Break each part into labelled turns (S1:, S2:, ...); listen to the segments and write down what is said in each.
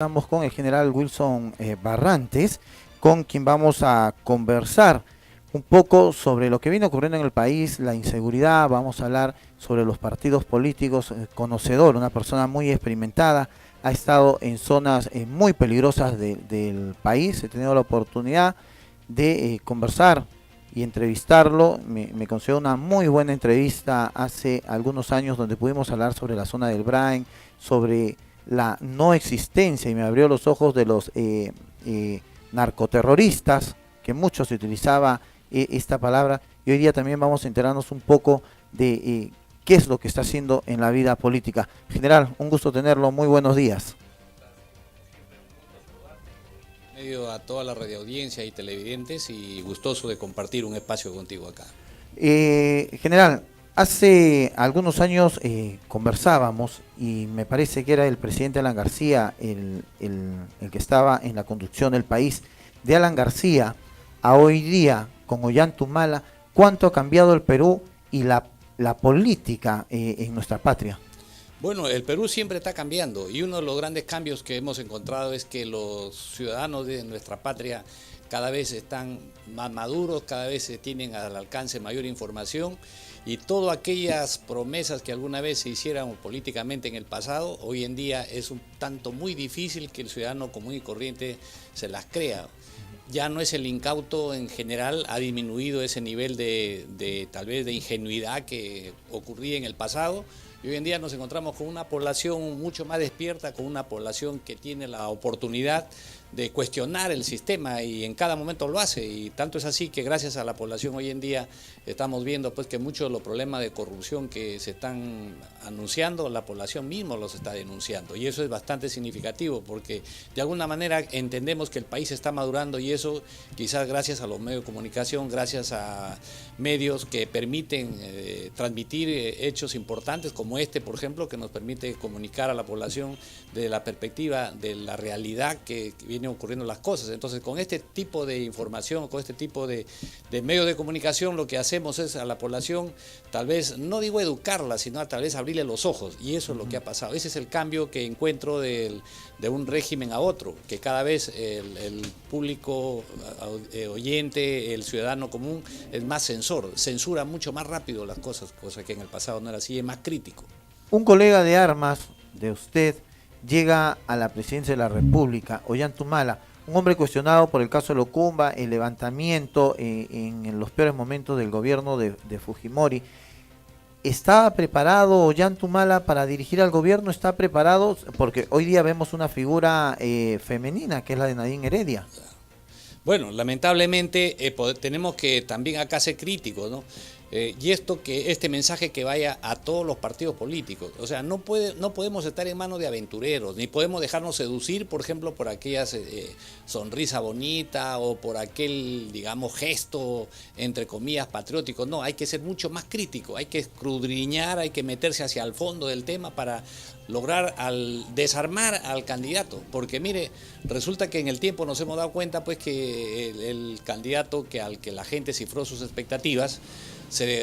S1: Estamos con el general Wilson Barrantes, con quien vamos a conversar un poco sobre lo que viene ocurriendo en el país, la inseguridad. Vamos a hablar sobre los partidos políticos. Conocedor, una persona muy experimentada, ha estado en zonas muy peligrosas del país. He tenido la oportunidad de conversar y entrevistarlo. Me concedió una muy buena entrevista hace algunos años donde pudimos hablar sobre la zona del Brain, sobre la no existencia, y me abrió los ojos de los narcoterroristas, que mucho se utilizaba esta palabra, y hoy día también vamos a enterarnos un poco de qué es lo que está haciendo en la vida política. General, un gusto tenerlo, muy buenos días.
S2: Medio a toda la radioaudiencia y televidentes, y gustoso de compartir un espacio contigo acá.
S1: General, hace algunos años conversábamos y me parece que era el presidente Alan García el que estaba en la conducción del país. De Alan García a hoy día con Ollanta, ¿cuánto ha cambiado el Perú y la política en nuestra patria?
S2: Bueno, el Perú siempre está cambiando, y uno de los grandes cambios que hemos encontrado es que los ciudadanos de nuestra patria cada vez están más maduros, cada vez tienen al alcance mayor información, y todas aquellas promesas que alguna vez se hicieran políticamente en el pasado, hoy en día es un tanto muy difícil que el ciudadano común y corriente se las crea. Ya no es el incauto en general, ha disminuido ese nivel de tal vez de ingenuidad que ocurría en el pasado. Y hoy en día nos encontramos con una población mucho más despierta, con una población que tiene la oportunidad de cuestionar el sistema, y en cada momento lo hace, y tanto es así que gracias a la población hoy en día estamos viendo pues que muchos de los problemas de corrupción que se están anunciando, la población misma los está denunciando, y eso es bastante significativo porque de alguna manera entendemos que el país está madurando, y eso quizás gracias a los medios de comunicación, gracias a medios que permiten transmitir hechos importantes como este, por ejemplo, que nos permite comunicar a la población de la perspectiva de la realidad que vienen ocurriendo las cosas. Entonces, con este tipo de información, con este tipo de medios de comunicación, lo que hacemos es a la población, tal vez, no digo educarla, sino tal vez abrirle los ojos, y eso es lo que ha pasado. Ese es el cambio que encuentro de un régimen a otro, que cada vez el público oyente, el ciudadano común, es más censura mucho más rápido las cosas, cosa que en el pasado no era así, es más crítico.
S1: Un colega de armas de usted llega a la presidencia de la República, Ollanta, un hombre cuestionado por el caso de Locumba, el levantamiento en los peores momentos del gobierno de Fujimori. ¿Está preparado Ollanta para dirigir al gobierno? ¿Está preparado? Porque hoy día vemos una figura femenina, que es la de Nadine Heredia.
S2: Bueno, lamentablemente tenemos que también acá ser críticos, ¿no? Y este mensaje que vaya a todos los partidos políticos. O sea, no podemos estar en manos de aventureros, ni podemos dejarnos seducir, por ejemplo, por aquella sonrisa bonita o por aquel, digamos, gesto, entre comillas, patriótico. No, hay que ser mucho más crítico, hay que escudriñar, hay que meterse hacia el fondo del tema para lograr desarmar al candidato, porque mire, resulta que en el tiempo nos hemos dado cuenta pues que el candidato al que la gente cifró sus expectativas,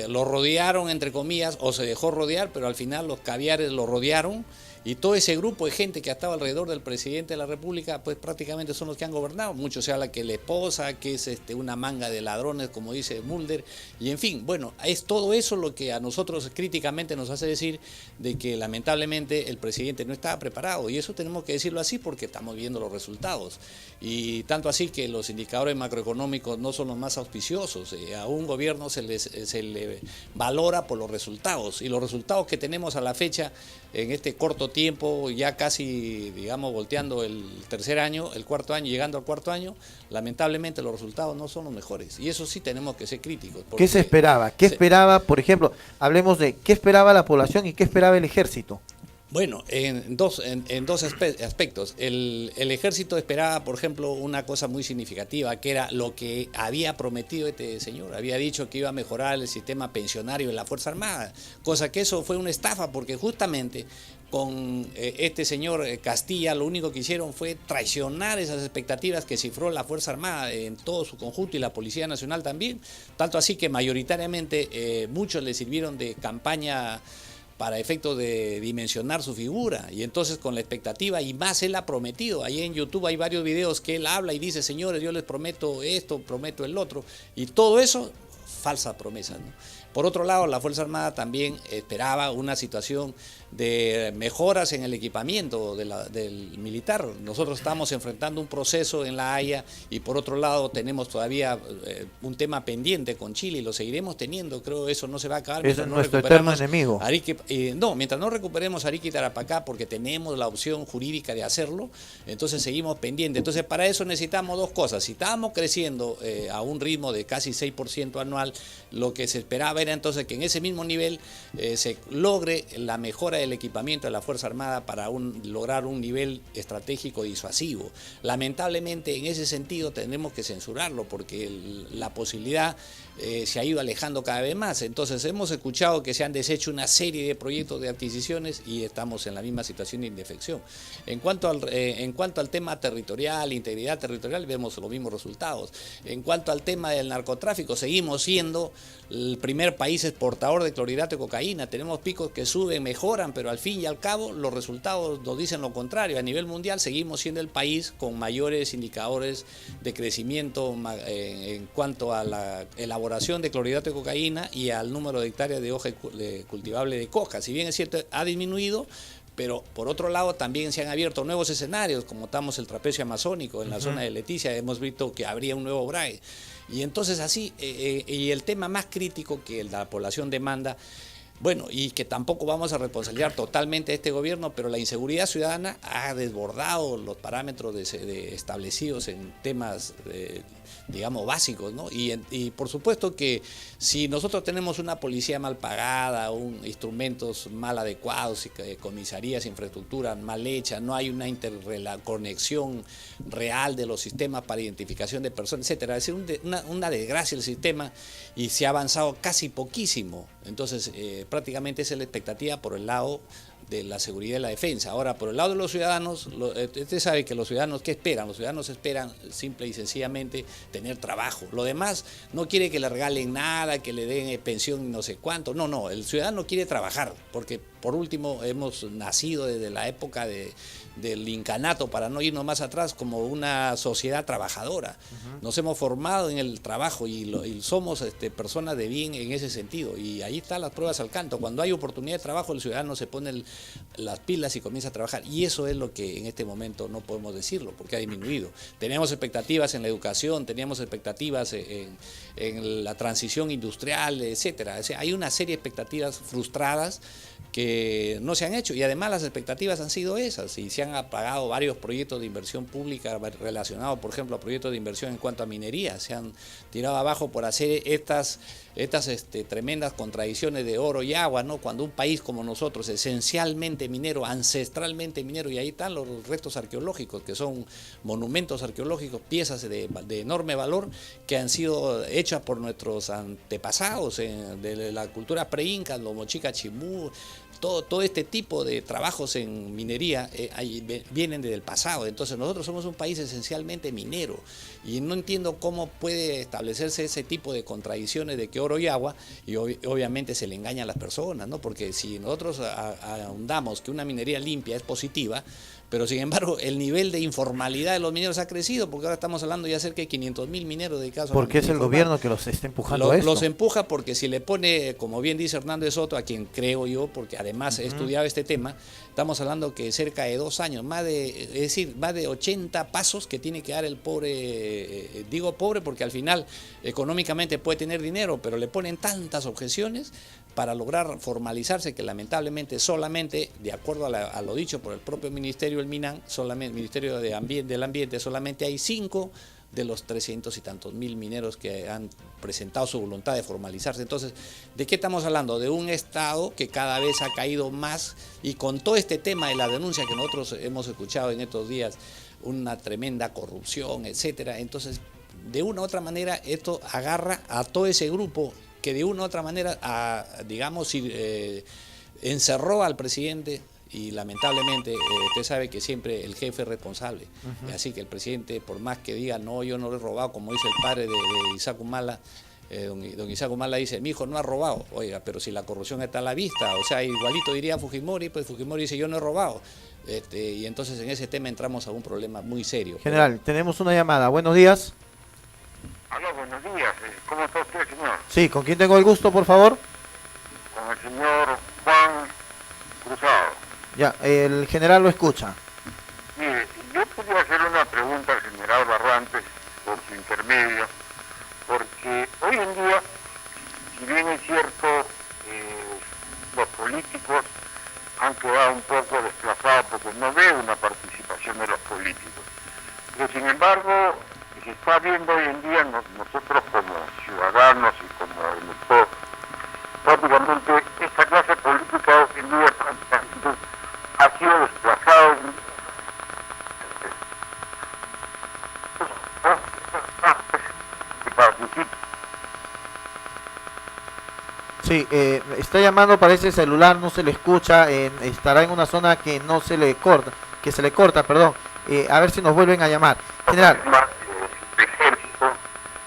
S2: lo rodearon entre comillas, o se dejó rodear, pero al final los caviares lo rodearon, y todo ese grupo de gente que ha estado alrededor del presidente de la República, pues prácticamente son los que han gobernado. Mucho se habla que la esposa, que es una manga de ladrones, como dice Mulder, y en fin, bueno, es todo eso lo que a nosotros críticamente nos hace decir de que lamentablemente el presidente no estaba preparado, y eso tenemos que decirlo así porque estamos viendo los resultados, y tanto así que los indicadores macroeconómicos no son los más auspiciosos. A un gobierno se le valora por los resultados, y los resultados que tenemos a la fecha en este corto tiempo, ya casi, digamos, volteando el tercer año, el cuarto año, llegando al cuarto año, lamentablemente los resultados no son los mejores, y eso sí tenemos que ser críticos.
S1: ¿Qué se esperaba? ¿Qué esperaba, por ejemplo, hablemos de qué esperaba la población y qué esperaba el ejército?
S2: Bueno, en dos aspectos. El ejército esperaba, por ejemplo, una cosa muy significativa, que era lo que había prometido este señor. Había dicho que iba a mejorar el sistema pensionario de la Fuerza Armada, cosa que eso fue una estafa, porque justamente con este señor Castilla lo único que hicieron fue traicionar esas expectativas que cifró la Fuerza Armada en todo su conjunto, y la Policía Nacional también, tanto así que mayoritariamente muchos le sirvieron de campaña para efectos de dimensionar su figura, y entonces con la expectativa, y más él ha prometido, ahí en YouTube hay varios videos que él habla y dice, señores, yo les prometo esto, prometo el otro, y todo eso, falsa promesa, ¿no? Por otro lado, la Fuerza Armada también esperaba una situación de mejoras en el equipamiento del militar. Nosotros estamos enfrentando un proceso en La Haya y por otro lado tenemos todavía un tema pendiente con Chile y lo seguiremos teniendo, creo que eso no se va a acabar.
S1: Es nuestro eterno enemigo.
S2: Mientras no recuperemos Arica y Tarapacá porque tenemos la opción jurídica de hacerlo, entonces seguimos pendientes. Entonces para eso necesitamos dos cosas. Si estábamos creciendo a un ritmo de casi 6% anual, lo que se esperaba era entonces que en ese mismo nivel se logre la mejora del equipamiento de la Fuerza Armada para lograr un nivel estratégico disuasivo. Lamentablemente en ese sentido tenemos que censurarlo porque la posibilidad se ha ido alejando cada vez más. Entonces hemos escuchado que se han deshecho una serie de proyectos de adquisiciones y estamos en la misma situación de indefección. En cuanto al tema territorial, integridad territorial, vemos los mismos resultados. En cuanto al tema del narcotráfico, seguimos siendo el primer país exportador de clorhidrato de cocaína. Tenemos picos que suben, mejoran, pero al fin y al cabo los resultados nos dicen lo contrario. A nivel mundial seguimos siendo el país con mayores indicadores de crecimiento en cuanto a la elaboración de clorhidrato de cocaína y al número de hectáreas de hoja cultivable de coca. Si bien es cierto, ha disminuido, pero por otro lado también se han abierto nuevos escenarios, como estamos el trapecio amazónico en la zona de Leticia, hemos visto que habría un nuevo BRAE. Y entonces así, y el tema más crítico que la población demanda, bueno, y que tampoco vamos a responsabilizar totalmente a este gobierno, pero la inseguridad ciudadana ha desbordado los parámetros establecidos en temas, digamos, básicos, ¿no? Y por supuesto que si nosotros tenemos una policía mal pagada, instrumentos mal adecuados, comisarías, infraestructura mal hecha, no hay una interconexión real de los sistemas para identificación de personas, etcétera. Es decir, una desgracia el sistema y se ha avanzado casi poquísimo. Entonces, prácticamente esa es la expectativa por el lado de la seguridad y la defensa. Ahora, por el lado de los ciudadanos, usted sabe que los ciudadanos, ¿qué esperan? Los ciudadanos esperan simple y sencillamente tener trabajo. Lo demás no quiere que le regalen nada, que le den pensión no sé cuánto. No, el ciudadano quiere trabajar, porque por último hemos nacido desde la época del incanato, para no irnos más atrás, como una sociedad trabajadora. Nos hemos formado en el trabajo y somos personas de bien en ese sentido. Y ahí están las pruebas al canto. Cuando hay oportunidad de trabajo, el ciudadano se pone las pilas y comienza a trabajar. Y eso es lo que en este momento no podemos decirlo, porque ha disminuido. Teníamos expectativas en la educación, teníamos expectativas en la transición industrial, etcétera. O sea, hay una serie de expectativas frustradas que no se han hecho, y además las expectativas han sido esas, y se han apagado varios proyectos de inversión pública relacionados, por ejemplo, a proyectos de inversión en cuanto a minería. Se han tirado abajo por hacer estas tremendas contradicciones de oro y agua, ¿no? Cuando un país como nosotros, esencialmente minero, ancestralmente minero, y ahí están los restos arqueológicos, que son monumentos arqueológicos, piezas de enorme valor, que han sido hechas por nuestros antepasados de la cultura pre-inca, los mochica chimú. Todo este tipo de trabajos en minería vienen desde el pasado. Entonces nosotros somos un país esencialmente minero y no entiendo cómo puede establecerse ese tipo de contradicciones de que oro y agua, y obviamente se le engaña a las personas, ¿no? Porque si nosotros ahondamos que una minería limpia es positiva, pero sin embargo el nivel de informalidad de los mineros ha crecido, porque ahora estamos hablando ya cerca de 500.000 mineros dedicados a la minería.
S1: Porque es el gobierno que los está empujando a esto.
S2: Los empuja porque si le pone, como bien dice Hernández Soto, a quien creo yo, porque además he estudiado este tema, estamos hablando que cerca de 2 años, más de 80 pasos que tiene que dar el pobre, digo pobre porque al final económicamente puede tener dinero, pero le ponen tantas objeciones para lograr formalizarse, que lamentablemente solamente, de acuerdo a lo dicho por el propio ministerio, el MINAN, solamente el Ministerio del Ambiente, solamente hay 5 de los 300 y tantos mil mineros que han presentado su voluntad de formalizarse. Entonces, ¿de qué estamos hablando? De un Estado que cada vez ha caído más, y con todo este tema de la denuncia que nosotros hemos escuchado en estos días, una tremenda corrupción, etcétera. Entonces, de una u otra manera, esto agarra a todo ese grupo que de una u otra manera, digamos, encerró al presidente, y lamentablemente usted sabe que siempre el jefe es responsable. Así que el presidente, por más que diga, no, yo no lo he robado, como dice el padre de Isaac Humala, don Isaac Humala dice, mi hijo no ha robado. Oiga, pero si la corrupción está a la vista, o sea, igualito diría Fujimori, pues Fujimori dice, yo no he robado. Y entonces en ese tema entramos a un problema muy serio.
S1: General, tenemos una llamada. Buenos días.
S3: Aló, buenos días. ¿Cómo está usted, señor?
S1: Sí, ¿con quién tengo el gusto, por favor?
S3: Con el señor Juan Cruzado.
S1: Ya, el general lo escucha.
S3: Mire, yo podría hacer una pregunta al general Barrantes por su intermedio, porque hoy en día, si bien es cierto, los políticos han quedado un poco desplazados porque no veo una participación de los políticos. Pero sin embargo, se está viendo hoy en día nosotros como ciudadanos y como electores, prácticamente esta clase política hoy en día prácticamente ha sido desplazada.
S1: Sí, está llamando, parece celular, no se le escucha, estará en una zona que no se le corta, perdón. A ver si nos vuelven a llamar. General.
S3: El ejército,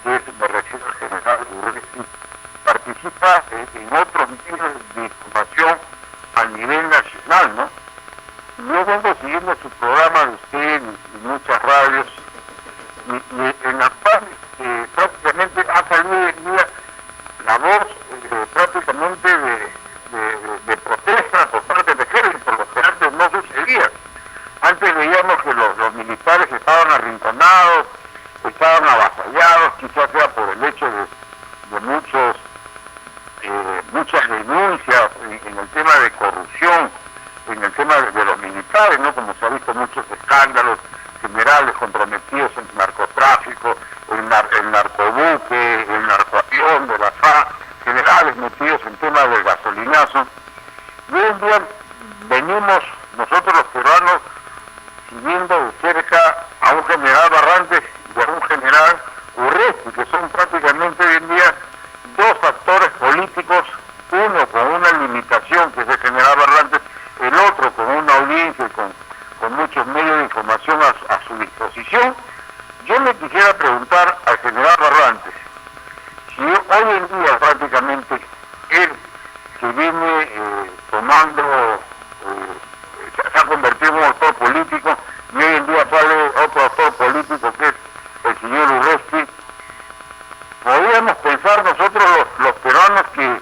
S3: me refiero al general Urresti, participa en otros medios de información a nivel nacional, ¿no? Yo vengo siguiendo su programa de usted y muchas radios, y en la cual prácticamente ha salido hoy en día la voz prácticamente de protesta por parte del ejército, lo que antes no sucedía. Antes veíamos que los militares estaban arrinconados, estaban avasallados, quizás sea por el hecho de muchas denuncias en el tema de corrupción, en el tema de los militares, ¿no? Como se ha visto muchos escándalos, generales comprometidos en narcotráfico, el narcobuque, el narcoavión de la FA, generales metidos en temas del gasolinazo. Y hoy en día venimos nosotros los peruanos siguiendo de cerca a un general Barrantes y a un general Urresti, que son prácticamente hoy en día dos actores políticos, uno con una limitación, que es el general Barrantes, el otro con una audiencia y con muchos medios de información a su disposición. Yo le quisiera preguntar al general Barrantes, si hoy en día prácticamente él que viene tomando, se ha convertido en un actor político, y hoy en día sale otro actor político que es el señor Urresti, podríamos pensar nosotros los peruanos que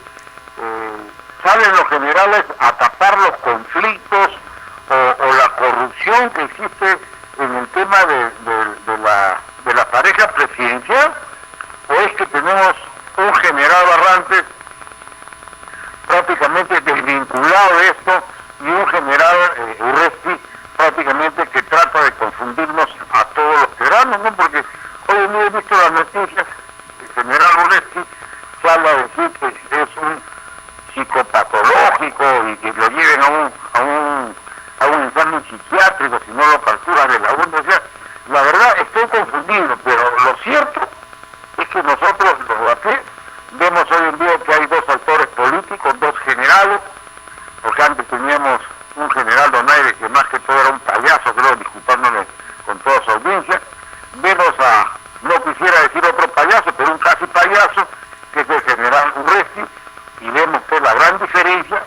S3: salen los generales a tapar los conflictos o la corrupción que existe en el tema de la pareja presidencial, o es que tenemos un general Barrantes prácticamente desvinculado de esto y un general Urresti prácticamente que trata de confundirnos a todos los peruanos, ¿no? Porque hoy en día he visto las noticias, el general Urresti sale a decir que es un psicopatológico y que lo lleven a un examen psiquiátrico si no lo capturan de la UNE. O sea, la verdad estoy confundido, pero lo cierto es que nosotros los guapés vemos hoy en día que hay dos actores políticos, dos generales, porque antes teníamos un general Donaire que más que todo era un payaso, creo, disculpándome con toda su audiencia. Vemos no quisiera decir otro payaso, pero un casi payaso, que es el general Urresti, y vemos que la gran diferencia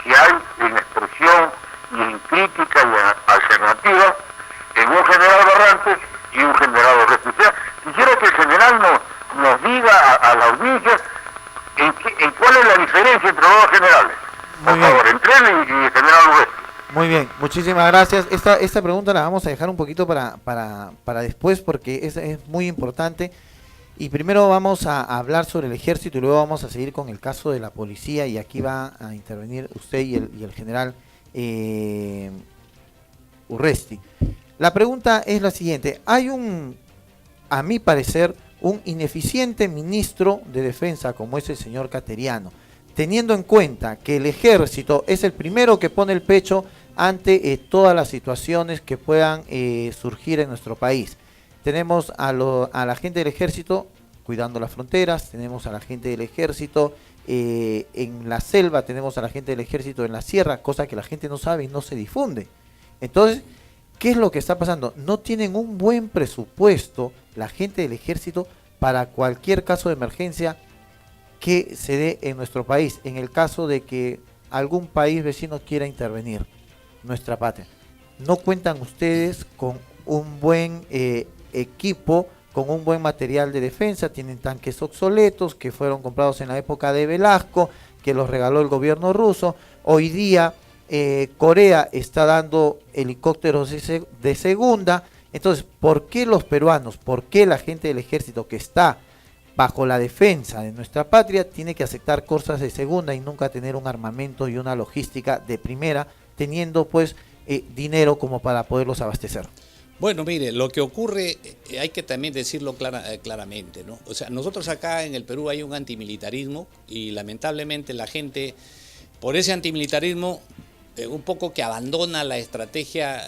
S3: que hay en expresión y en crítica y en alternativa en un general Barrantes y un general Urresti. O sea, quisiera que el general nos diga a la audiencia en cuál es la diferencia entre los dos generales. Por favor, entre él y el general Urresti.
S1: Muy bien, muchísimas gracias. Esta pregunta la vamos a dejar un poquito para después porque es muy importante. Y primero vamos a hablar sobre el ejército y luego vamos a seguir con el caso de la policía, y aquí va a intervenir usted y el general Urresti. La pregunta es la siguiente: hay a mi parecer, un ineficiente ministro de defensa como es el señor Cateriano, teniendo en cuenta que el ejército es el primero que pone el pecho ante todas las situaciones que puedan surgir en nuestro país. Tenemos a la gente del ejército cuidando las fronteras, tenemos a la gente del ejército en la selva, tenemos a la gente del ejército en la sierra, cosa que la gente no sabe y no se difunde. Entonces, ¿qué es lo que está pasando? No tienen un buen presupuesto la gente del ejército para cualquier caso de emergencia que se dé en nuestro país, en el caso de que algún país vecino quiera intervenir nuestra patria. No cuentan ustedes con un buen equipo, con un buen material de defensa, tienen tanques obsoletos que fueron comprados en la época de Velasco, que los regaló el gobierno ruso. Hoy día Corea está dando helicópteros de segunda. Entonces, ¿por qué los peruanos, por qué la gente del ejército que está bajo la defensa de nuestra patria tiene que aceptar cosas de segunda y nunca tener un armamento y una logística de primera, teniendo pues dinero como para poderlos abastecer?
S2: Bueno, mire, lo que ocurre, hay que también decirlo claramente, ¿no? O sea, nosotros acá en el Perú hay un antimilitarismo y lamentablemente la gente, por ese antimilitarismo, un poco que abandona la estrategia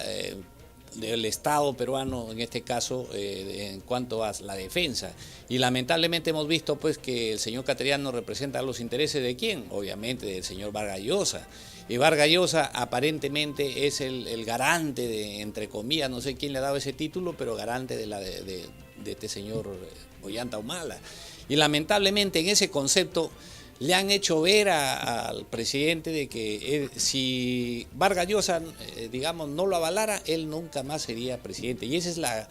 S2: del Estado peruano, en este caso, en cuanto a la defensa. Y lamentablemente hemos visto pues que el señor Cateriano representa los intereses de ¿quién? Obviamente del señor Vargas Llosa. Y Vargas Llosa aparentemente es el garante de, entre comillas, no sé quién le ha dado ese título, pero garante de este señor Ollanta Humala. Y lamentablemente en ese concepto le han hecho ver al presidente de que si Vargas Llosa, digamos, no lo avalara, él nunca más sería presidente. Y esa es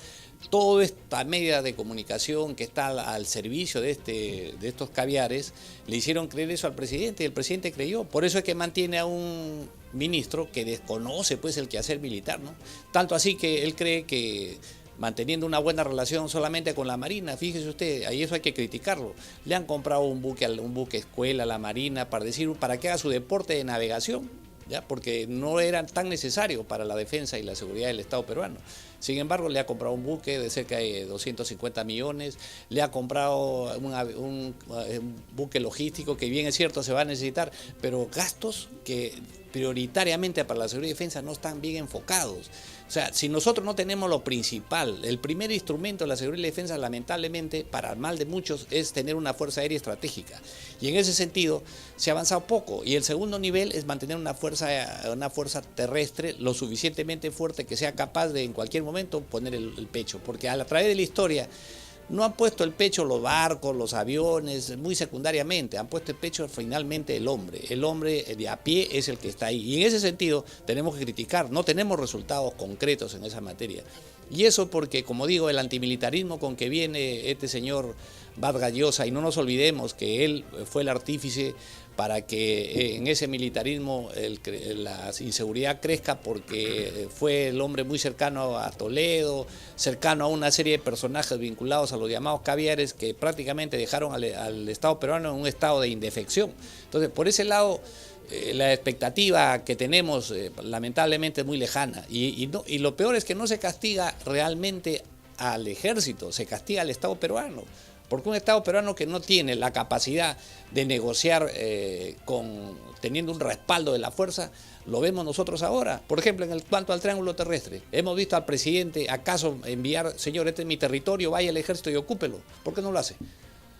S2: toda esta media de comunicación que está al servicio de estos caviares, le hicieron creer eso al presidente y el presidente creyó. Por eso es que mantiene a un ministro que desconoce pues el quehacer militar, ¿no? Tanto así que él cree que manteniendo una buena relación solamente con la Marina, fíjese usted, ahí eso hay que criticarlo. Le han comprado un buque escuela a la Marina para que haga su deporte de navegación, ¿ya? Porque no era tan necesario para la defensa y la seguridad del Estado peruano. Sin embargo, le ha comprado un buque de cerca de 250 millones, le ha comprado un buque logístico que bien es cierto se va a necesitar, pero gastos que prioritariamente para la seguridad y defensa no están bien enfocados. O sea, si nosotros no tenemos lo principal, el primer instrumento de la seguridad y la defensa, lamentablemente, para el mal de muchos, es tener una fuerza aérea estratégica. Y en ese sentido, se ha avanzado poco. Y el segundo nivel es mantener una fuerza terrestre lo suficientemente fuerte que sea capaz de, en cualquier momento, poner el pecho. Porque a través de la historia, no han puesto el pecho los barcos, los aviones, muy secundariamente, han puesto el pecho finalmente el hombre. El hombre de a pie es el que está ahí. Y en ese sentido tenemos que criticar, no tenemos resultados concretos en esa materia. Y eso porque, como digo, el antimilitarismo con que viene este señor Vargas Llosa, y no nos olvidemos que él fue el artífice para que en ese militarismo la inseguridad crezca, porque fue el hombre muy cercano a Toledo, cercano a una serie de personajes vinculados a los llamados caviares que prácticamente dejaron al Estado peruano en un estado de indefección. Entonces, por ese lado, la expectativa que tenemos lamentablemente es muy lejana y lo peor es que no se castiga realmente al ejército, se castiga al Estado peruano. Porque un Estado peruano que no tiene la capacidad de negociar teniendo un respaldo de la fuerza, lo vemos nosotros ahora. Por ejemplo, en cuanto al triángulo terrestre, hemos visto al presidente acaso enviar, señor, este es mi territorio, vaya al ejército y ocúpelo. ¿Por qué no lo hace?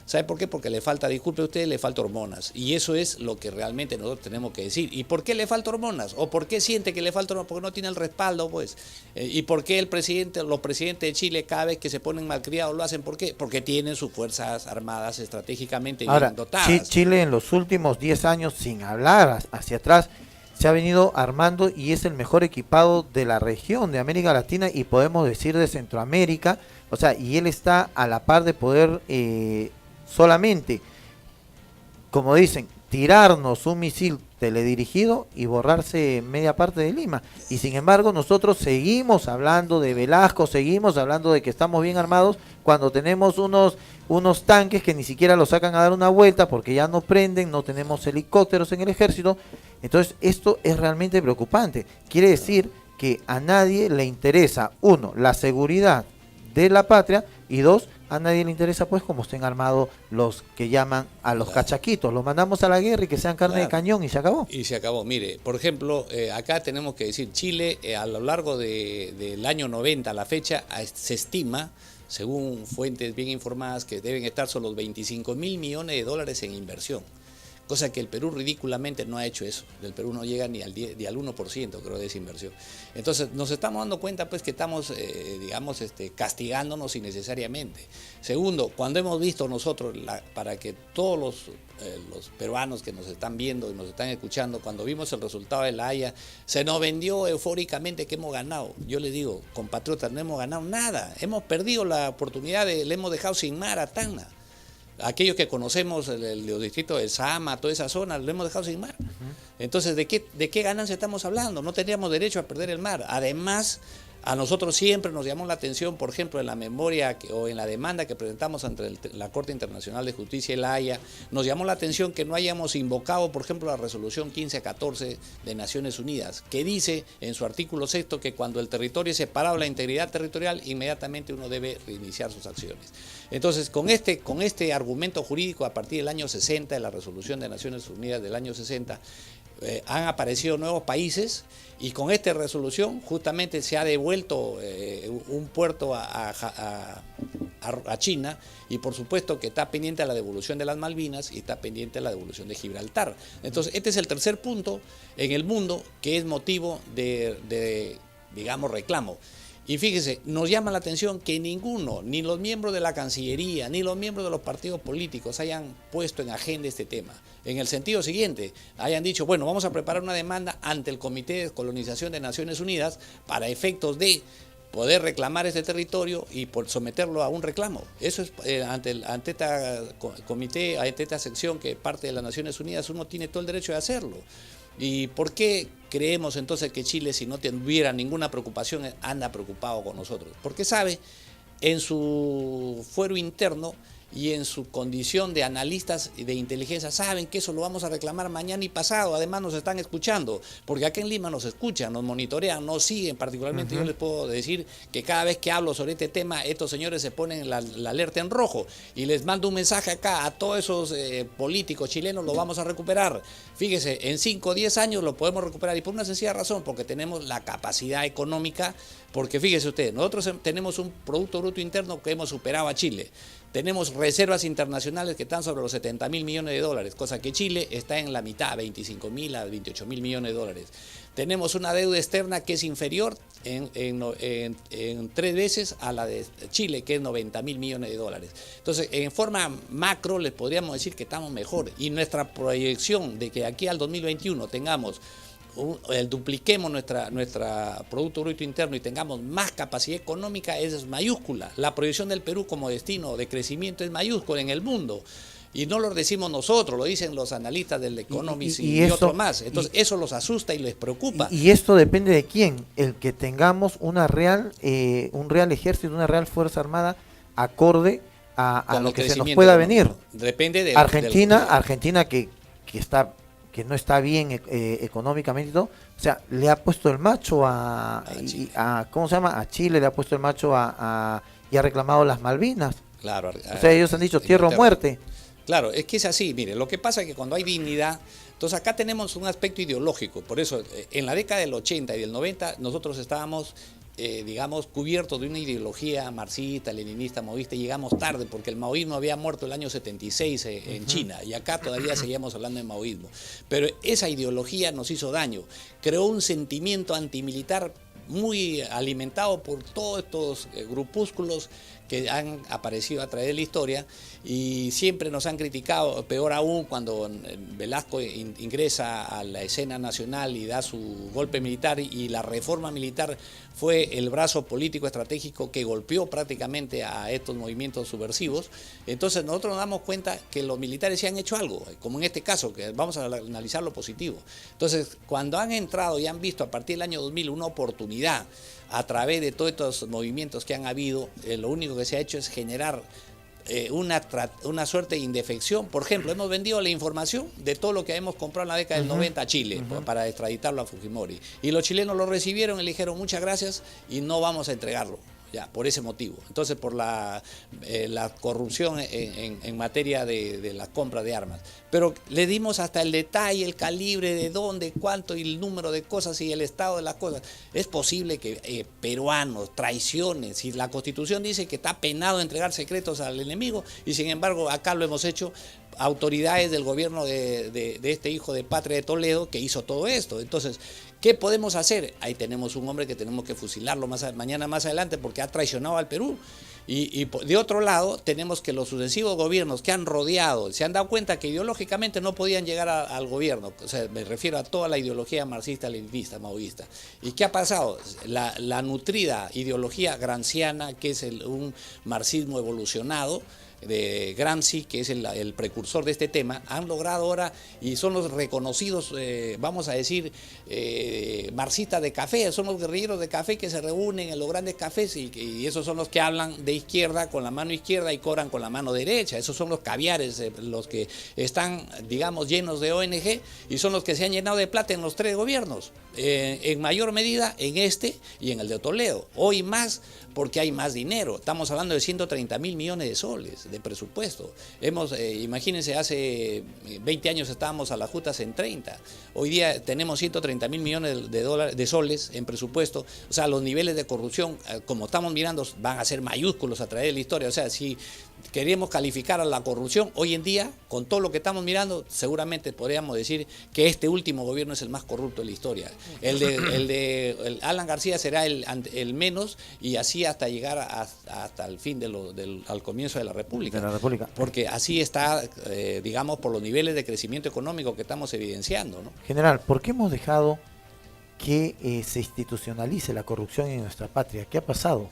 S2: ¿Sabe por qué? Porque le falta, disculpe usted, le falta hormonas. Y eso es lo que realmente nosotros tenemos que decir. ¿Y por qué le falta hormonas? ¿O por qué siente que le falta hormonas? Porque no tiene el respaldo, pues. ¿Y por qué los presidentes de Chile, cada vez que se ponen malcriados, lo hacen? ¿Por qué? Porque tienen sus fuerzas armadas estratégicamente bien dotadas.
S1: Chile en los últimos 10 años, sin hablar hacia atrás, se ha venido armando y es el mejor equipado de la región de América Latina y podemos decir de Centroamérica. O sea, y él está a la par de poder solamente, como dicen, tirarnos un misil teledirigido y borrarse media parte de Lima. Y sin embargo nosotros seguimos hablando de Velasco, seguimos hablando de que estamos bien armados cuando tenemos unos tanques que ni siquiera los sacan a dar una vuelta porque ya no prenden, no tenemos helicópteros en el ejército. Entonces esto es realmente preocupante. Quiere decir que a nadie le interesa, uno, la seguridad de la patria y dos, a nadie le interesa pues cómo estén armados los que llaman a los cachaquitos, los mandamos a la guerra y que sean carne de cañón y se acabó.
S2: Y se acabó. Mire, por ejemplo, acá tenemos que decir, Chile a lo largo del año 90 a la fecha se estima, según fuentes bien informadas, que deben estar sobre los 25.000 millones de dólares en inversión. cosa que el Perú ridículamente no ha hecho eso. El Perú no llega ni al 1%, creo, de esa inversión. Entonces nos estamos dando cuenta pues que estamos, castigándonos innecesariamente. Segundo, cuando hemos visto nosotros, para que todos los peruanos que nos están viendo y nos están escuchando, cuando vimos el resultado de La Haya, se nos vendió eufóricamente que hemos ganado. Yo les digo, compatriotas, no hemos ganado nada. Hemos perdido la oportunidad, le hemos dejado sin mar a Tacna. Aquellos que conocemos los distritos de Sama, toda esa zona, lo hemos dejado sin mar. Entonces, ¿de qué ganancia estamos hablando? No teníamos derecho a perder el mar. Además, a nosotros siempre nos llamó la atención, por ejemplo, en la memoria o en la demanda que presentamos ante la Corte Internacional de Justicia de La Haya, nos llamó la atención que no hayamos invocado, por ejemplo, la resolución 1514 de Naciones Unidas, que dice en su artículo 6 que cuando el territorio es separado de la integridad territorial, inmediatamente uno debe reiniciar sus acciones. Entonces, con este argumento jurídico, a partir del año 60, de la resolución de Naciones Unidas del año 60, han aparecido nuevos países y con esta resolución justamente se ha devuelto un puerto a China, y por supuesto que está pendiente a la devolución de las Malvinas y está pendiente a la devolución de Gibraltar. Entonces este es el tercer punto en el mundo que es motivo de digamos, reclamo. Y fíjese, nos llama la atención que ninguno, ni los miembros de la Cancillería, ni los miembros de los partidos políticos hayan puesto en agenda este tema. En el sentido siguiente, hayan dicho, bueno, vamos a preparar una demanda ante el Comité de Descolonización de Naciones Unidas para efectos de poder reclamar este territorio y por someterlo a un reclamo. Eso es ante este comité, ante esta sección que parte de las Naciones Unidas, uno tiene todo el derecho de hacerlo. ¿Y por qué creemos entonces que Chile, si no tuviera ninguna preocupación, anda preocupado con nosotros? Porque sabe, en su fuero interno y en su condición de analistas de inteligencia, saben que eso lo vamos a reclamar mañana y pasado. Además nos están escuchando, porque acá en Lima nos escuchan, nos monitorean, nos siguen. Particularmente yo les puedo decir que cada vez que hablo sobre este tema, estos señores se ponen la alerta en rojo, y les mando un mensaje acá a todos esos políticos chilenos: lo vamos a recuperar. Fíjese, en 5 o 10 años lo podemos recuperar, y por una sencilla razón, porque tenemos la capacidad económica. Porque fíjese usted, nosotros tenemos un Producto Bruto Interno que hemos superado a Chile. Tenemos reservas internacionales que están sobre los 70.000 millones de dólares, cosa que Chile está en la mitad, 25.000 a 28.000 millones de dólares. Tenemos una deuda externa que es inferior en 3 veces a la de Chile, que es 90.000 millones de dólares. Entonces, en forma macro, les podríamos decir que estamos mejor. Y nuestra proyección de que aquí al 2021 tengamos dupliquemos nuestra Producto Bruto Interno y tengamos más capacidad económica, es mayúscula. La proyección del Perú como destino de crecimiento es mayúscula en el mundo. Y no lo decimos nosotros, lo dicen los analistas del Economist y otros más. Entonces eso los asusta y les preocupa.
S1: Y esto depende de quién, el que tengamos un real ejército, una real fuerza armada acorde a lo que se nos pueda venir.
S2: Depende de
S1: Argentina que no está bien económicamente y todo, o sea, le ha puesto el macho ¿cómo se llama? A Chile le ha puesto el macho y ha reclamado las Malvinas.
S2: Claro.
S1: O sea, ellos han dicho tierra o muerte.
S2: Claro, es que es así. Mire, lo que pasa es que cuando hay dignidad, entonces acá tenemos un aspecto ideológico. Por eso, en la década del 80 y del 90, nosotros estábamos digamos, cubiertos de una ideología marxista, leninista, maoísta. Llegamos tarde porque el maoísmo había muerto el año 76 en China, y acá todavía seguíamos hablando de maoísmo. Pero esa ideología nos hizo daño, creó un sentimiento antimilitar muy alimentado por todos estos grupúsculos que han aparecido a través de la historia, y siempre nos han criticado, peor aún cuando Velasco ingresa a la escena nacional y da su golpe militar, y la reforma militar fue el brazo político estratégico que golpeó prácticamente a estos movimientos subversivos. Entonces nosotros nos damos cuenta que los militares sí han hecho algo, como en este caso, que vamos a analizar lo positivo. Entonces, cuando han entrado y han visto a partir del año 2000 una oportunidad a través de todos estos movimientos que han habido, lo único que se ha hecho es generar una suerte de indefección. Por ejemplo, hemos vendido la información de todo lo que hemos comprado en la década del 90 a Chile para extraditarlo a Fujimori. Y los chilenos lo recibieron y le dijeron muchas gracias y no vamos a entregarlo. Ya, por ese motivo. Entonces, por la corrupción en materia de la compra de armas. Pero le dimos hasta el detalle, el calibre, de dónde, cuánto y el número de cosas y el estado de las cosas. Es posible que peruanos traicionen, si la Constitución dice que está penado entregar secretos al enemigo, y sin embargo acá lo hemos hecho autoridades del gobierno de este hijo de patria de Toledo que hizo todo esto. Entonces, ¿qué podemos hacer? Ahí tenemos un hombre que tenemos que fusilarlo mañana más adelante porque ha traicionado al Perú. Y de otro lado, tenemos que los sucesivos gobiernos que han rodeado, se han dado cuenta que ideológicamente no podían llegar al gobierno. O sea, me refiero a toda la ideología marxista-leninista, maoísta. ¿Y qué ha pasado? La nutrida ideología gramsciana, que es un marxismo evolucionado, de Gramsci, que es el precursor de este tema, han logrado ahora y son los reconocidos, vamos a decir, marxistas de café, son los guerrilleros de café que se reúnen en los grandes cafés y esos son los que hablan de izquierda con la mano izquierda y cobran con la mano derecha. Esos son los caviares, los que están, digamos, llenos de ONG y son los que se han llenado de plata en los 3 gobiernos, en mayor medida en este y en el de Toledo. Hoy más porque hay más dinero. Estamos hablando de 130.000 millones de soles de presupuesto. Imagínense, hace 20 años estábamos a las justas en 30. Hoy día tenemos 130.000 millones de soles en presupuesto. O sea, los niveles de corrupción, como estamos mirando, van a ser mayúsculos a través de la historia. O sea, si queremos calificar a la corrupción, hoy en día, con todo lo que estamos mirando, seguramente podríamos decir que este último gobierno es el más corrupto de la historia. El de Alan García será el menos, y así hasta llegar hasta el fin al comienzo de la República. Porque así está, digamos, por los niveles de crecimiento económico que estamos evidenciando, ¿no?
S1: General, ¿por qué hemos dejado que se institucionalice la corrupción en nuestra patria? ¿Qué ha pasado?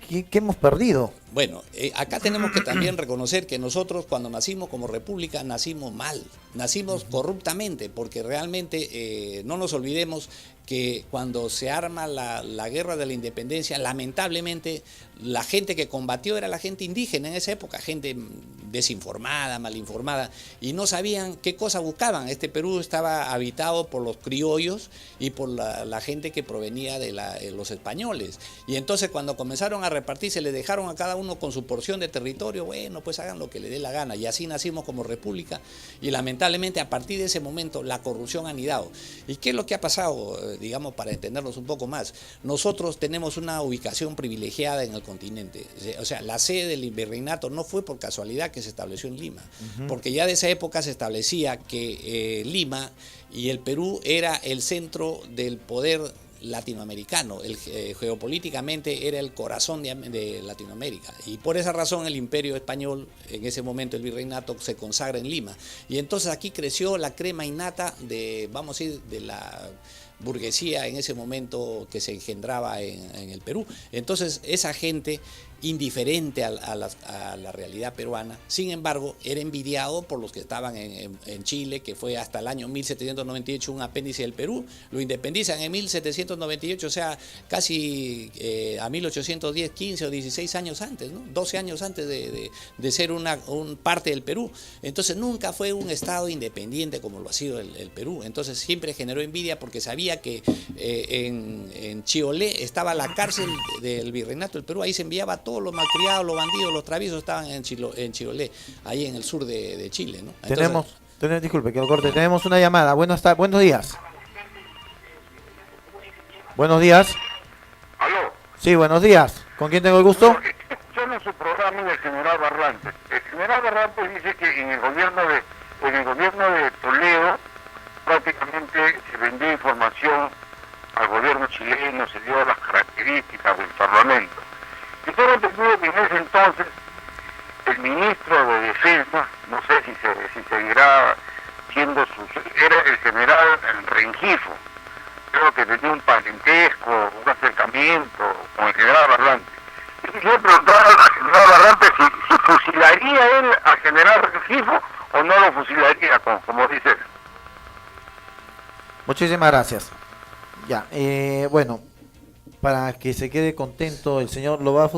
S1: ¿Qué hemos perdido?
S2: Bueno, acá tenemos que también reconocer que nosotros cuando nacimos como república nacimos mal, nacimos corruptamente, porque realmente no nos olvidemos que cuando se arma la guerra de la independencia, lamentablemente la gente que combatió era la gente indígena en esa época, gente desinformada, malinformada, y no sabían qué cosa buscaban. Este Perú estaba habitado por los criollos y por la gente que provenía de los españoles. Y entonces cuando comenzaron a repartirse, le dejaron a cada uno con su porción de territorio, bueno, pues hagan lo que les dé la gana. Y así nacimos como república, y lamentablemente a partir de ese momento la corrupción ha anidado. ¿Y qué es lo que ha pasado? Digamos, para entendernos un poco más, nosotros tenemos una ubicación privilegiada en el continente. O sea, la sede del virreinato no fue por casualidad que se estableció en Lima, porque ya de esa época se establecía que Lima y el Perú era el centro del poder latinoamericano, geopolíticamente era el corazón de Latinoamérica, y por esa razón el imperio español, en ese momento el virreinato, se consagra en Lima, y entonces aquí creció la crema innata vamos a decir, de la burguesía en ese momento que se engendraba en el Perú. Entonces esa gente indiferente a la realidad peruana, sin embargo, era envidiado por los que estaban en Chile, que fue hasta el año 1798 un apéndice del Perú, lo independizan en 1798, o sea, casi a 1810, 15 o 16 años antes, ¿no? 12 años antes de ser un parte del Perú. Entonces nunca fue un estado independiente como lo ha sido el Perú. Entonces siempre generó envidia porque sabía que en Chiolé estaba la cárcel del virreinato del Perú, ahí se enviaba todos los malcriados, los bandidos, los traviesos estaban en Chiolé, ahí en el sur de Chile, ¿no? Entonces,
S1: disculpe que lo corte, tenemos una llamada. Buenos días. Buenos días.
S3: ¿Aló?
S1: Sí, buenos días. ¿Con quién tengo el gusto?
S3: Escuchando su programa del general Barrantes. El general Barrantes dice que en el gobierno de Toledo prácticamente se vendió información al gobierno chileno, se dio las características del Parlamento. Yo tengo entendido que en ese entonces el ministro de Defensa, no sé si seguirá siendo era el general Rengifo. Creo que tenía un parentesco, un acercamiento con el general Barrantes. Yo quisiera preguntar al general Barrantes si fusilaría él al general Rengifo o no lo fusilaría, como dice él.
S1: Muchísimas gracias. Ya, bueno, para que se quede contento, ¿el señor lo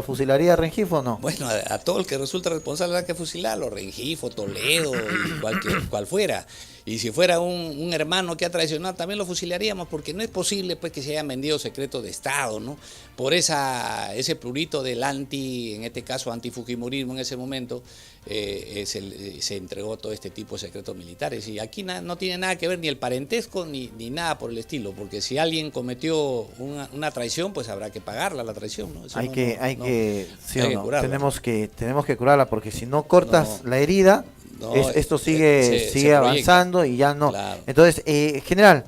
S1: fusilaría a Rengifo o no?
S2: Bueno, a todo el que resulta responsable hay que fusilarlo, Rengifo, Toledo, y cual fuera. Y si fuera un hermano que ha traicionado, también lo fusilaríamos, porque no es posible pues que se hayan vendido secretos de Estado, ¿no? Por ese prurito del en este caso antifujimorismo en ese momento, se entregó todo este tipo de secretos militares. Y aquí no tiene nada que ver ni el parentesco ni nada por el estilo, porque si alguien cometió una traición, pues habrá que pagarla la traición, ¿no?
S1: Hay que
S2: curarla.
S1: Tenemos que curarla, porque si no cortas la herida, esto sigue avanzando y ya no.
S2: Claro.
S1: Entonces, general,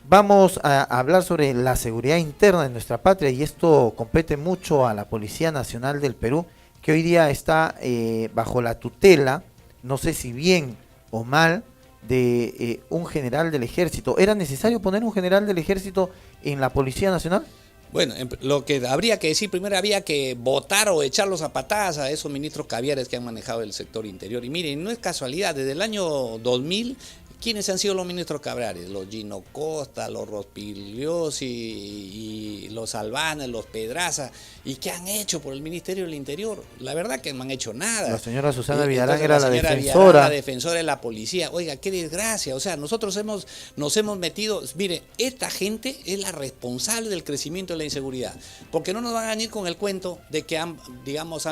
S1: vamos a hablar sobre la seguridad interna de nuestra patria, y esto compete mucho a la Policía Nacional del Perú, que hoy día está bajo la tutela, no sé si bien o mal, de un general del ejército. ¿Era necesario poner un general del ejército en la Policía Nacional?
S2: Bueno, lo que habría que decir primero, había que votar o echarlos a patadas a esos ministros caviares que han manejado el sector interior. Y miren, no es casualidad, desde el año 2000, ¿quiénes han sido los ministros caviares? Los Gino Costa, los Rospigliosi y los Albanes, los Pedraza. ¿Y qué han hecho por el Ministerio del Interior? La verdad que no han hecho nada.
S1: La señora Susana Villarán
S2: Entonces,
S1: era la defensora.
S2: Villarán, la defensora de la policía. Oiga, qué desgracia. O sea, nosotros nos hemos metido... Mire, esta gente es la responsable del crecimiento de la inseguridad. Porque no nos van a venir con el cuento de que han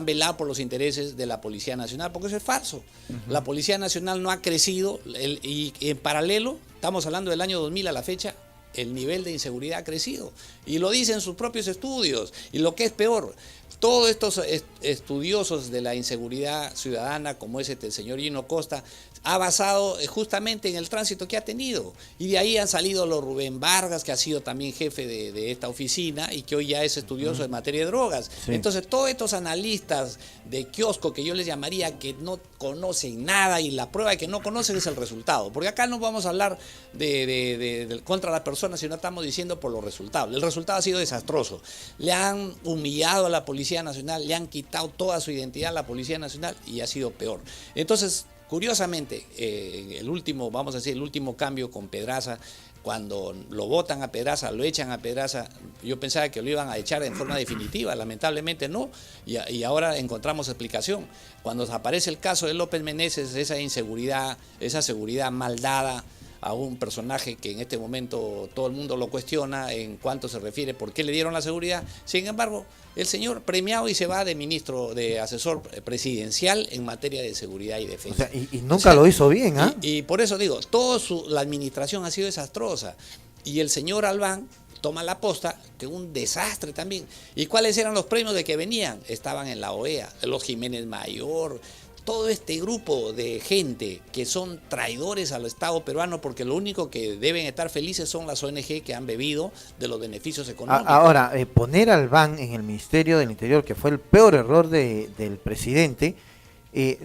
S2: velado por los intereses de la Policía Nacional, porque eso es falso. La Policía Nacional no ha crecido y en paralelo, estamos hablando del año 2000 a la fecha, el nivel de inseguridad ha crecido. Y lo dicen sus propios estudios. Y lo que es peor, todos estos estudiosos de la inseguridad ciudadana, como es el señor Gino Costa, ha basado justamente en el tránsito que ha tenido. Y de ahí han salido los Rubén Vargas, que ha sido también jefe de esta oficina y que hoy ya es estudioso en materia de drogas. Sí. Entonces, todos estos analistas de kiosco, que yo les llamaría, que no conocen nada, y la prueba de que no conocen es el resultado. Porque acá no vamos a hablar de contra las personas, sino estamos diciendo por los resultados. El resultado ha sido desastroso. Le han humillado a la Policía Nacional, le han quitado toda su identidad a la Policía Nacional y ha sido peor. Entonces, curiosamente, el último cambio con Pedraza, cuando lo votan a Pedraza, lo echan a Pedraza, yo pensaba que lo iban a echar en forma definitiva, lamentablemente no, y ahora encontramos explicación. Cuando aparece el caso de López Meneses, esa inseguridad, esa seguridad mal dada a un personaje que en este momento todo el mundo lo cuestiona en cuanto se refiere por qué le dieron la seguridad. Sin embargo, el señor premiado y se va de ministro, de asesor presidencial en materia de seguridad y defensa.
S1: O sea, y nunca lo hizo bien, ¿ah?
S2: Y por eso digo, toda la administración ha sido desastrosa. Y el señor Albán toma la posta, que un desastre también. ¿Y cuáles eran los premios de que venían? Estaban en la OEA, los Jiménez Mayor, todo este grupo de gente que son traidores al Estado peruano, porque lo único que deben estar felices son las ONG que han bebido de los beneficios económicos.
S1: Ahora, poner al BAN en el Ministerio del Interior, que fue el peor error del presidente,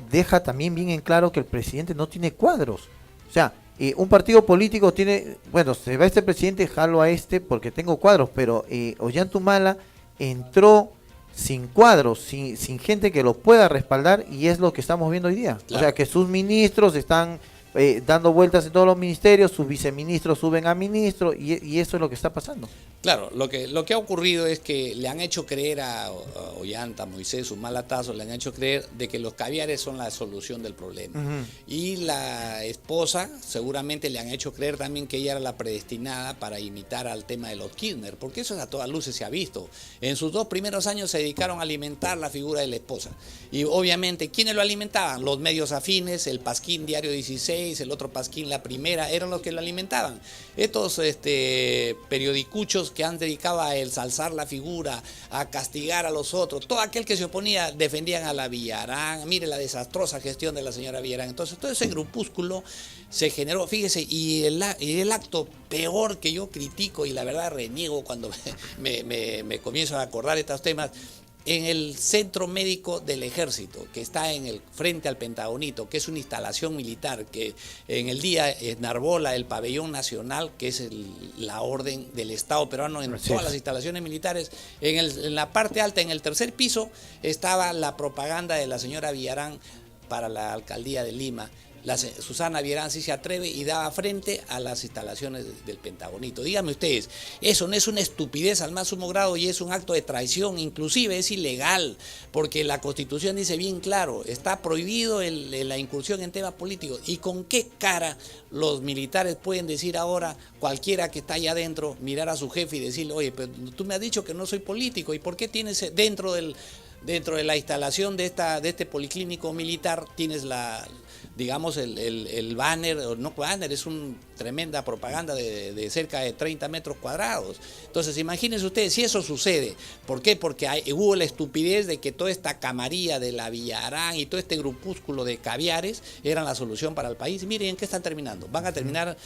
S1: deja también bien en claro que el presidente no tiene cuadros. O sea, un partido político tiene, bueno, se va este presidente, jalo a este porque tengo cuadros, pero Ollantumala entró sin cuadros, sin gente que lo pueda respaldar, y es lo que estamos viendo hoy día. Claro. O sea, que sus ministros están dando vueltas en todos los ministerios, sus viceministros suben a ministro, y eso es lo que está pasando.
S2: Claro, lo que ha ocurrido es que le han hecho creer a Ollanta, Moisés, sus malatazos, le han hecho creer de que los caviares son la solución del problema. Y la esposa seguramente le han hecho creer también que ella era la predestinada para imitar al tema de los Kirchner, porque eso a todas luces se ha visto. En sus 2 primeros años se dedicaron a alimentar la figura de la esposa. Y obviamente, ¿quiénes lo alimentaban? Los medios afines, el Pasquín Diario 16, el otro Pasquín La Primera, eran los que lo alimentaban. Estos periodicuchos que han dedicado a ensalzar la figura, a castigar a los otros, todo aquel que se oponía defendían a la Villarán. Mire la desastrosa gestión de la señora Villarán. Entonces todo ese grupúsculo se generó, fíjese, y el acto peor que yo critico y la verdad reniego cuando me comienzo a acordar estos temas, en el centro médico del ejército, que está frente al Pentagonito, que es una instalación militar, que en el día enarbola el pabellón nacional, que es la orden del Estado peruano en todas las instalaciones militares. En la parte alta, en el tercer piso, estaba la propaganda de la señora Villarán para la alcaldía de Lima. Susana Vierán sí se atreve y daba frente a las instalaciones del Pentagonito. Díganme ustedes, eso no es una estupidez al más sumo grado y es un acto de traición, inclusive es ilegal, porque la Constitución dice bien claro, está prohibido la incursión en temas políticos. ¿Y con qué cara los militares pueden decir ahora, cualquiera que está allá adentro, mirar a su jefe y decirle, oye, pero tú me has dicho que no soy político, ¿y por qué tienes dentro de la instalación de este policlínico militar, tienes digamos el banner, o no banner, es una tremenda propaganda de cerca de 30 metros cuadrados? Entonces imagínense ustedes, si eso sucede, ¿por qué? Porque hubo la estupidez de que toda esta camarilla de la Villarán y todo este grupúsculo de caviares eran la solución para el país. Miren, ¿en qué están terminando? Van a terminar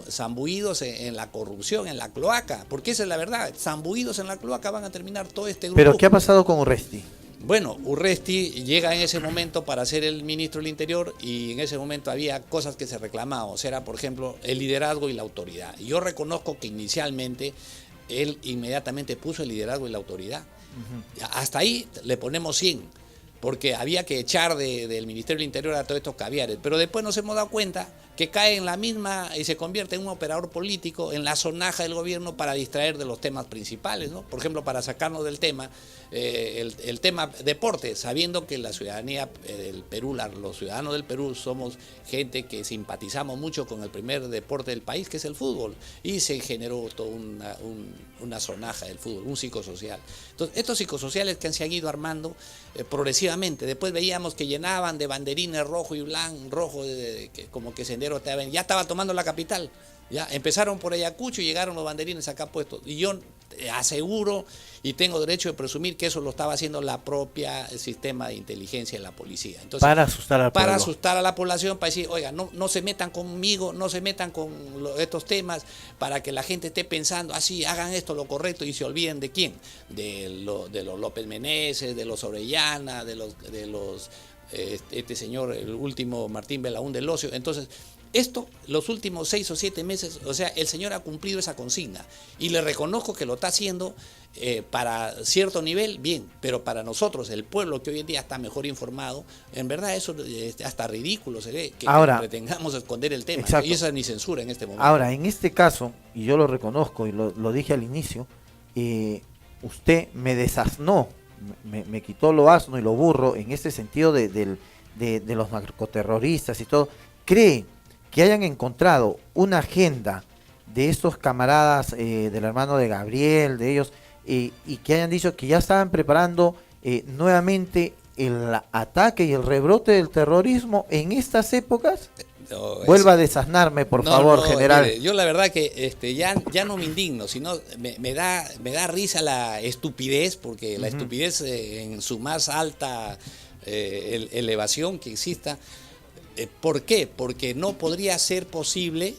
S2: zambuidos en la corrupción, en la cloaca, porque esa es la verdad, zambuidos en la cloaca van a terminar todo este grupo.
S1: ¿Pero qué ha pasado con Urresti?
S2: Bueno, Urresti llega en ese momento para ser el ministro del Interior y en ese momento había cosas que se reclamaban, o sea, era, por ejemplo, el liderazgo y la autoridad. Y yo reconozco que inicialmente él inmediatamente puso el liderazgo y la autoridad. Hasta ahí le ponemos 100. Porque había que echar del Ministerio del Interior a todos estos caviares. Pero después nos hemos dado cuenta que cae en la misma y se convierte en un operador político, en la sonaja del gobierno para distraer de los temas principales, ¿no? Por ejemplo, para sacarnos del tema, el tema deporte, sabiendo que la ciudadanía del Perú, los ciudadanos del Perú somos gente que simpatizamos mucho con el primer deporte del país, que es el fútbol, y se generó toda una sonaja del fútbol, un psicosocial. Entonces, estos psicosociales que se han ido armando progresivamente, después veíamos que llenaban de banderines rojo y blanco, como que Sendero ya estaba tomando la capital. Ya empezaron por Ayacucho y llegaron los banderines acá puestos. Y yo aseguro y tengo derecho de presumir que eso lo estaba haciendo la propia sistema de inteligencia de la policía. Entonces,
S1: para asustar al pueblo.
S2: Para asustar a la población, para decir, oiga, no se metan conmigo, no se metan con estos temas, para que la gente esté pensando, así, hagan esto lo correcto y se olviden de quién, de los López Meneses, de los Orellana, de los este señor, el último Martín Belaún del Ocio. Entonces, esto, los últimos 6 o 7 meses, o sea, el señor ha cumplido esa consigna y le reconozco que lo está haciendo para cierto nivel, bien, pero para nosotros, el pueblo que hoy en día está mejor informado, en verdad eso hasta ridículo se ve, que pretengamos esconder el tema. Exacto. Y esa ni censura en este momento.
S1: Ahora, en este caso, y yo lo reconozco y lo dije al inicio, usted me desasnó, me quitó lo asno y lo burro en este sentido de los narcoterroristas y todo. ¿Cree que hayan encontrado una agenda de estos camaradas del hermano de Gabriel, de ellos, y que hayan dicho que ya estaban preparando nuevamente el ataque y el rebrote del terrorismo en estas épocas? No, vuelva a desasnarme, por favor, general.
S2: Mire, yo la verdad que ya no me indigno, sino me da risa la estupidez, porque la estupidez en su más alta elevación que exista. ¿Por qué? Porque no podría ser posible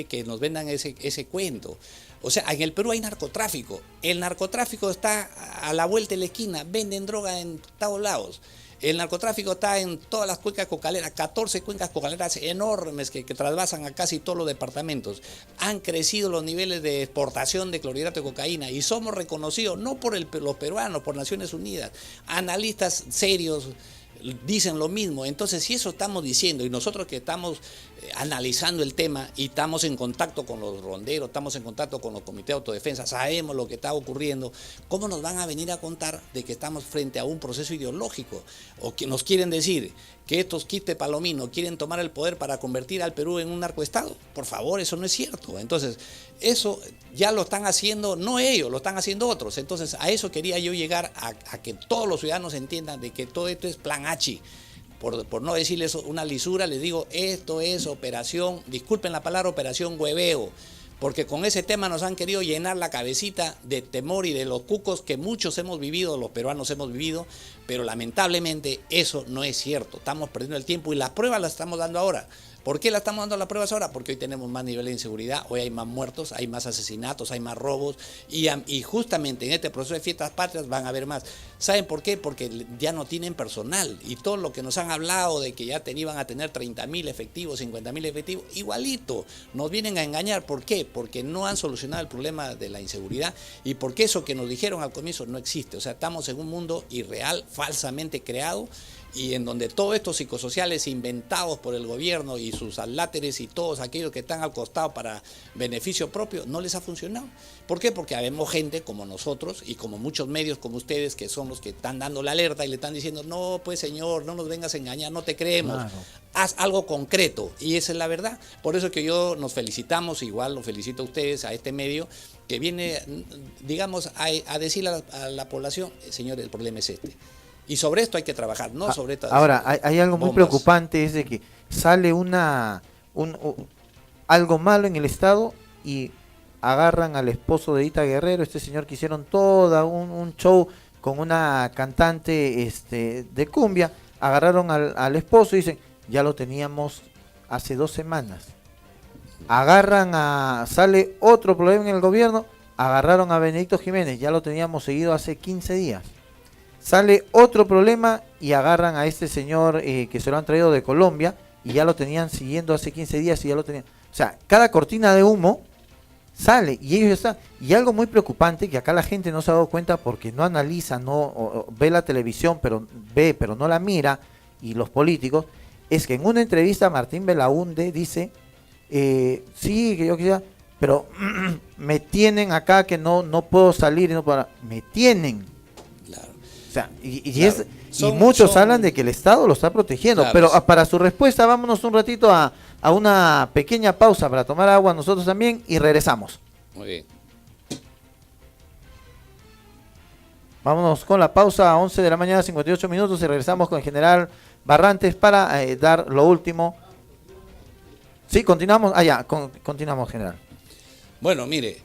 S2: que nos vendan ese cuento. O sea, en el Perú hay narcotráfico. El narcotráfico está a la vuelta de la esquina, venden droga en todos lados. El narcotráfico está en todas las cuencas cocaleras, 14 cuencas cocaleras enormes que trasvasan a casi todos los departamentos. Han crecido los niveles de exportación de clorhidrato de cocaína y somos reconocidos, no por los peruanos, por Naciones Unidas. Analistas serios dicen lo mismo. Entonces, si eso estamos diciendo y nosotros que estamos analizando el tema y estamos en contacto con los ronderos, estamos en contacto con los comités de autodefensa, sabemos lo que está ocurriendo, ¿cómo nos van a venir a contar de que estamos frente a un proceso ideológico? O que nos quieren decir que estos quite palomino quieren tomar el poder para convertir al Perú en un narcoestado. Por favor, eso no es cierto. Entonces, eso ya lo están haciendo, no ellos, lo están haciendo otros. Entonces, a eso quería yo llegar, a que todos los ciudadanos entiendan de que todo esto es plan H. Por no decirles una lisura, les digo, esto es operación, disculpen la palabra, operación hueveo. Porque con ese tema nos han querido llenar la cabecita de temor y de los cucos que muchos hemos vivido, los peruanos hemos vivido, pero lamentablemente eso no es cierto. Estamos perdiendo el tiempo y las pruebas las estamos dando ahora. ¿Por qué la estamos dando las pruebas ahora? Porque hoy tenemos más nivel de inseguridad, hoy hay más muertos, hay más asesinatos, hay más robos y justamente en este proceso de fiestas patrias van a haber más. ¿Saben por qué? Porque ya no tienen personal y todo lo que nos han hablado de que ya iban a tener 30.000 efectivos, 50.000 efectivos, igualito, nos vienen a engañar. ¿Por qué? Porque no han solucionado el problema de la inseguridad y porque eso que nos dijeron al comienzo no existe. O sea, estamos en un mundo irreal, falsamente creado, y en donde todos estos psicosociales inventados por el gobierno y sus aláteres y todos aquellos que están al costado para beneficio propio, no les ha funcionado. ¿Por qué? Porque habemos gente como nosotros y como muchos medios como ustedes que son los que están dando la alerta y le están diciendo, no, pues señor, no nos vengas a engañar, no te creemos. Claro. Haz algo concreto, y esa es la verdad. Por eso que nos felicitamos, igual los felicito a ustedes, a este medio, que viene, digamos, a decirle a la población, señor, el problema es este. Y sobre esto hay que trabajar, no sobre estas
S1: Ahora, hay algo muy preocupante, es de que sale algo malo en el Estado y agarran al esposo de Ita Guerrero, este señor que hicieron todo un show con una cantante de cumbia, agarraron al esposo y dicen, ya lo teníamos hace 2 semanas. Sale otro problema en el gobierno, agarraron a Benedicto Jiménez, ya lo teníamos seguido hace 15 días. Sale otro problema y agarran a este señor que se lo han traído de Colombia y ya lo tenían siguiendo hace 15 días y ya lo tenían. O sea, cada cortina de humo sale y ellos están. Y algo muy preocupante que acá la gente no se ha dado cuenta porque no analiza, o ve la televisión, pero no la mira, y los políticos, es que en una entrevista Martín Belaúnde dice, sí, que yo quisiera, pero me tienen acá que no puedo salir y no puedo. Me tienen. O sea, claro. Muchos hablan de que el Estado lo está protegiendo, claro, pero para su respuesta vámonos un ratito a una pequeña pausa para tomar agua nosotros también y regresamos.
S2: Muy bien.
S1: Vámonos con la pausa a 11 de la mañana, 58 minutos, y regresamos con el general Barrantes para dar lo último. Sí, continuamos. Continuamos, general.
S2: Bueno, mire,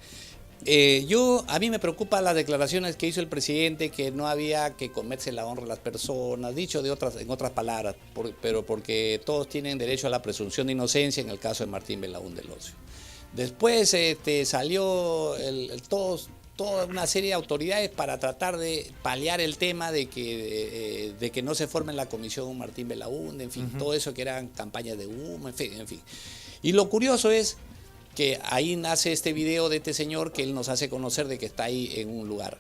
S2: a mí me preocupa las declaraciones que hizo el presidente, que no había que comerse la honra a las personas, dicho en otras palabras, pero porque todos tienen derecho a la presunción de inocencia en el caso de Martín Belaúnde Locio. Después salió toda una serie de autoridades para tratar de paliar el tema de que no se forme en la comisión Martín Belaúnde, en fin, todo eso que eran campañas de humo, en fin. Y lo curioso es que ahí nace este video de este señor que él nos hace conocer de que está ahí en un lugar.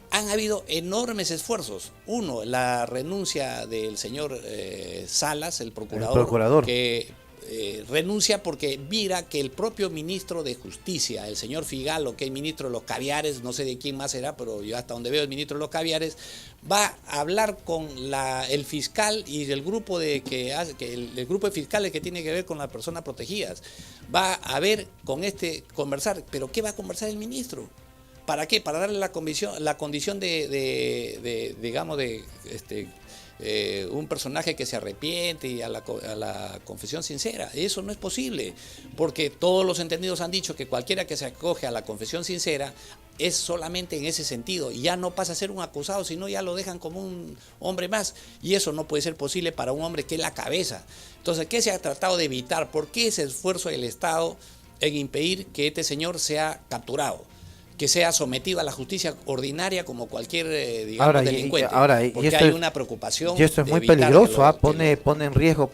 S2: Han habido enormes esfuerzos. Uno, la renuncia del señor Salas, el procurador. Que renuncia porque mira que el propio ministro de Justicia, el señor Figalo, que es ministro de los caviares, no sé de quién más será, pero yo hasta donde veo el ministro de los caviares, va a hablar con el fiscal y el grupo el grupo de fiscales que tiene que ver con las personas protegidas. Va a ver conversar, pero ¿qué va a conversar el ministro? ¿Para qué? Para darle la condición de un personaje que se arrepiente y a la confesión sincera. Eso no es posible, porque todos los entendidos han dicho que cualquiera que se acoge a la confesión sincera es solamente en ese sentido, y ya no pasa a ser un acusado, sino ya lo dejan como un hombre más, y eso no puede ser posible para un hombre que es la cabeza. Entonces, ¿qué se ha tratado de evitar? ¿Por qué ese esfuerzo del Estado en impedir que este señor sea capturado, que sea sometido a la justicia ordinaria como cualquier delincuente?
S1: Ahora,
S2: porque hay una preocupación.
S1: Y esto es muy peligroso, pone en riesgo, pues,